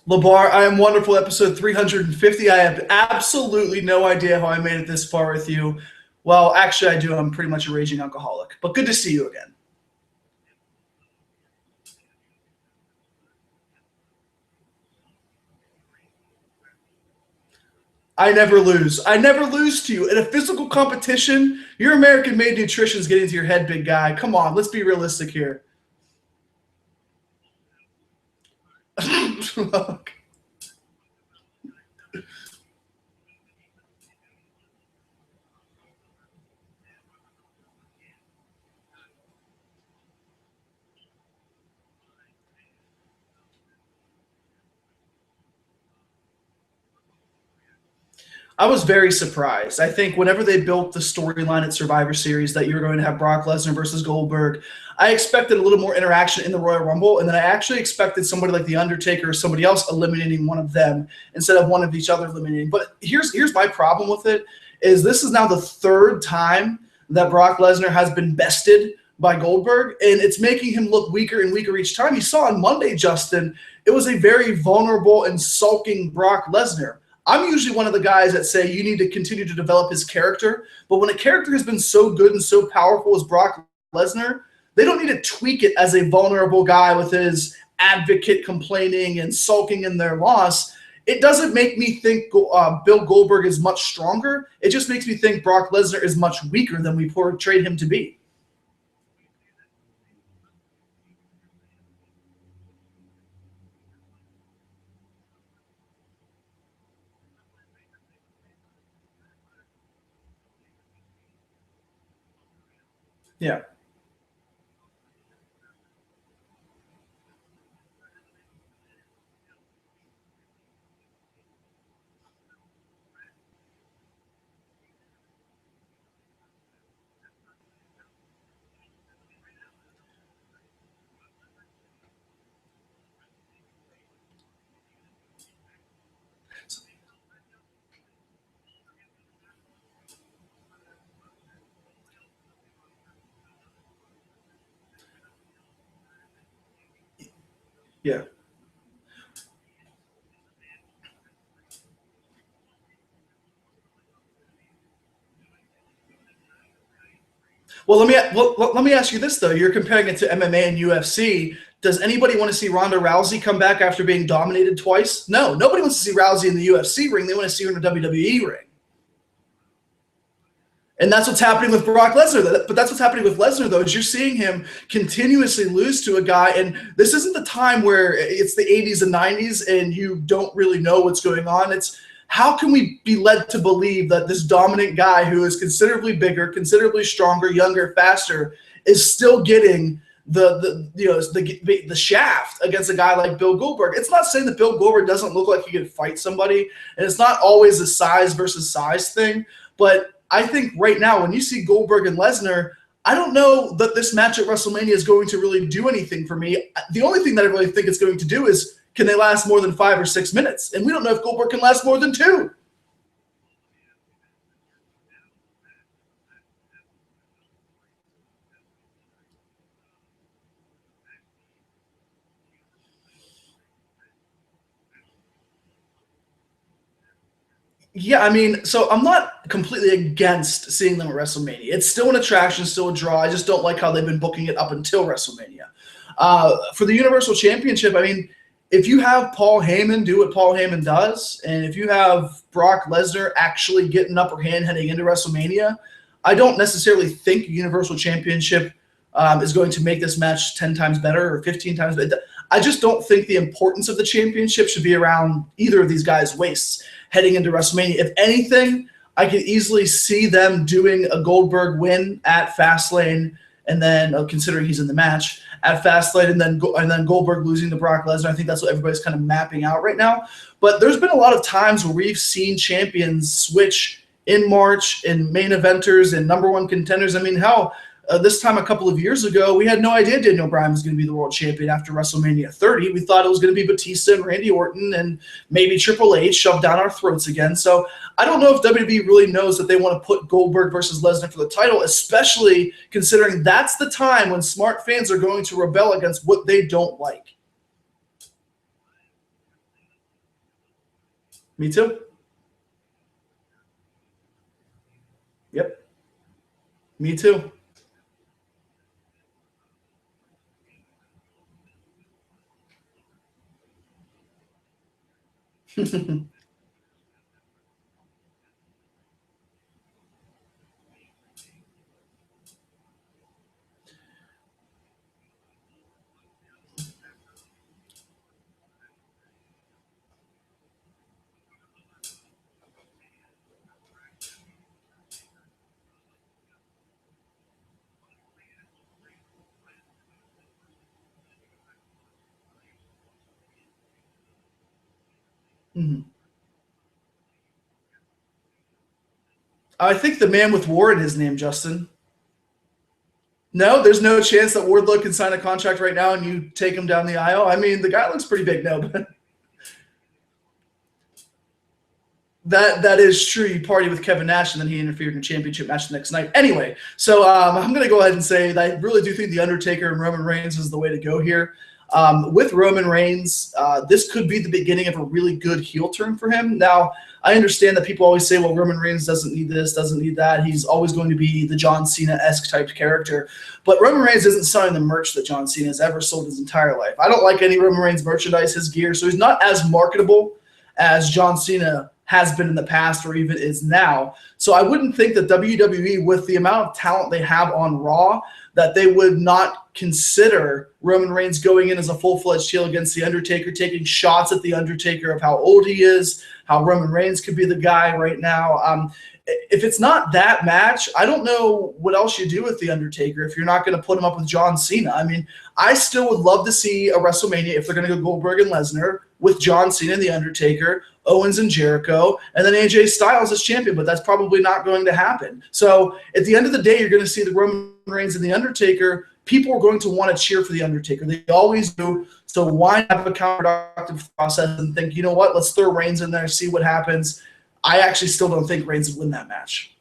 Labar, I am wonderful. Episode 350. I have absolutely no idea how I made it this far with you. Well, actually, I do. I'm pretty much a raging alcoholic. But good to see you again. I never lose. I never lose to you. In a physical competition, your American made nutrition is getting to your head, big guy. Come on, let's be realistic here. I was very surprised. I think whenever they built the storyline at Survivor Series that you were going to have Brock Lesnar versus Goldberg, I expected a little more interaction in the Royal Rumble, and then I actually expected somebody like The Undertaker or somebody else eliminating one of them instead of one of each other eliminating. But here's my problem with it, is this is now the third time that Brock Lesnar has been bested by Goldberg, and it's making him look weaker and weaker each time. You saw on Monday, Justin, it was a very vulnerable and sulking Brock Lesnar. I'm usually one of the guys that say you need to continue to develop his character. But when a character has been so good and so powerful as Brock Lesnar, they don't need to tweak it as a vulnerable guy with his advocate complaining and sulking in their loss. It doesn't make me think Bill Goldberg is much stronger. It just makes me think Brock Lesnar is much weaker than we portrayed him to be. Yeah. Yeah. Let me ask you this though. You're comparing it to MMA and UFC. Does anybody want to see Ronda Rousey come back after being dominated twice? No, nobody wants to see Rousey in the UFC ring. They want to see her in the WWE ring. And that's what's happening with Brock Lesnar. But that's what's happening with Lesnar, though, is you're seeing him continuously lose to a guy. And this isn't the time where it's the 80s and 90s and you don't really know what's going on. It's how can we be led to believe that this dominant guy who is considerably bigger, considerably stronger, younger, faster is still getting the shaft against a guy like Bill Goldberg? It's not saying that Bill Goldberg doesn't look like he could fight somebody, and it's not always a size versus size thing, but I think right now, when you see Goldberg and Lesnar, I don't know that this match at WrestleMania is going to really do anything for me. The only thing that I really think it's going to do is, can they last more than 5 or 6 minutes? And we don't know if Goldberg can last more than two. Yeah, I mean, so I'm not completely against seeing them at WrestleMania. It's still an attraction, still a draw. I just don't like how they've been booking it up until WrestleMania. For the Universal Championship, I mean, if you have Paul Heyman do what Paul Heyman does, and if you have Brock Lesnar actually get an upper hand heading into WrestleMania, I don't necessarily think Universal Championship is going to make this match 10 times better or 15 times better. I just don't think the importance of the championship should be around either of these guys' waists heading into WrestleMania. If anything, I could easily see them doing a Goldberg win at Fastlane, and then considering he's in the match at Fastlane, and then Goldberg losing to Brock Lesnar. I think that's what everybody's kind of mapping out right now. But there's been a lot of times where we've seen champions switch in March and main eventers and number one contenders. I mean, hell, this time a couple of years ago, we had no idea Daniel Bryan was going to be the world champion after WrestleMania 30. We thought it was going to be Batista and Randy Orton and maybe Triple H shoved down our throats again. So I don't know if WWE really knows that they want to put Goldberg versus Lesnar for the title, especially considering that's the time when smart fans are going to rebel against what they don't like. Me too. Yep. Me too. Mhm. I think the man with Ward is named Justin. No, there's no chance that Wardlow can sign a contract right now and you take him down the aisle. I mean, the guy looks pretty big now, but that is true. You party with Kevin Nash, and then he interfered in a championship match the next night. Anyway, so I'm going to go ahead and say that I really do think The Undertaker and Roman Reigns is the way to go here. With Roman Reigns, this could be the beginning of a really good heel turn for him. Now, I understand that people always say, well, Roman Reigns doesn't need this, doesn't need that. He's always going to be the John Cena-esque type character. But Roman Reigns isn't selling the merch that John Cena has ever sold his entire life. I don't like any Roman Reigns merchandise, his gear, so he's not as marketable as John Cena has been in the past or even is now. So I wouldn't think that WWE, with the amount of talent they have on Raw, that they would not consider Roman Reigns going in as a full-fledged heel against The Undertaker, taking shots at The Undertaker of how old he is, how Roman Reigns could be the guy right now. If it's not that match, I don't know what else you do with The Undertaker if you're not going to put him up with John Cena. I mean, I still would love to see a WrestleMania if they're going to go Goldberg and Lesnar with John Cena and The Undertaker, Owens and Jericho, and then AJ Styles as champion, but that's probably not going to happen. So at the end of the day, you're going to see the Roman Reigns and The Undertaker. People are going to want to cheer for The Undertaker. They always do. So why have a counterproductive process and think, you know what, let's throw Reigns in there, see what happens. I actually still don't think Reigns would win that match.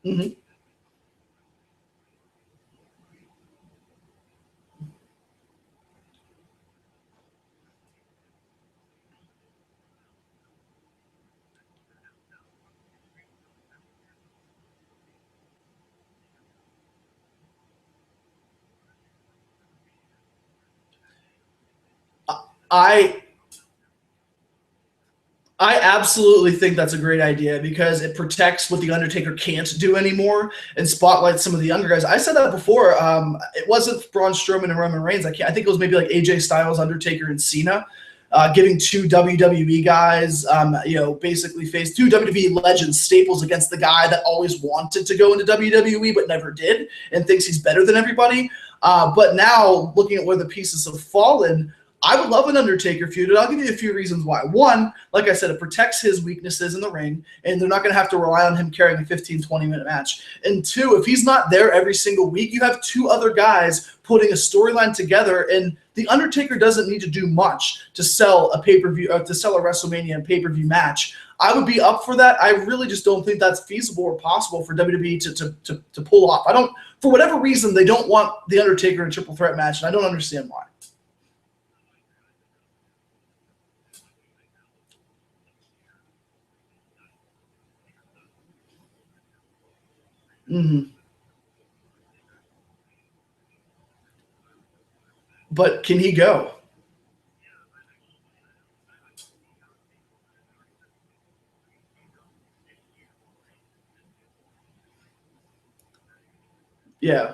Mm-hmm. I I absolutely think that's a great idea because it protects what the Undertaker can't do anymore and spotlights some of the younger guys. I said that before. It wasn't Braun Strowman and Roman Reigns. I think it was maybe like AJ Styles, Undertaker, and Cena, giving two WWE guys, basically face two WWE legends, staples against the guy that always wanted to go into WWE but never did and thinks he's better than everybody. But now, looking at where the pieces have fallen, I would love an Undertaker feud, and I'll give you a few reasons why. One, like I said, it protects his weaknesses in the ring, and they're not going to have to rely on him carrying a 15, 20-minute match. And two, if he's not there every single week, you have two other guys putting a storyline together, and The Undertaker doesn't need to do much to sell a pay-per-view, to sell a WrestleMania and pay-per-view match. I would be up for that. I really just don't think that's feasible or possible for WWE to pull off. For whatever reason, they don't want The Undertaker in a triple threat match, and I don't understand why. Mm-hmm. But can he go? Yeah.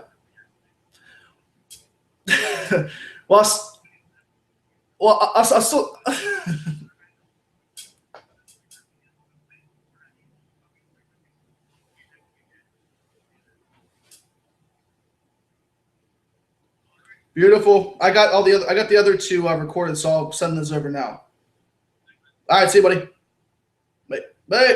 well, I still. Beautiful. I got the other two recorded, so I'll send this over now. All right, see you, buddy. Bye. Bye.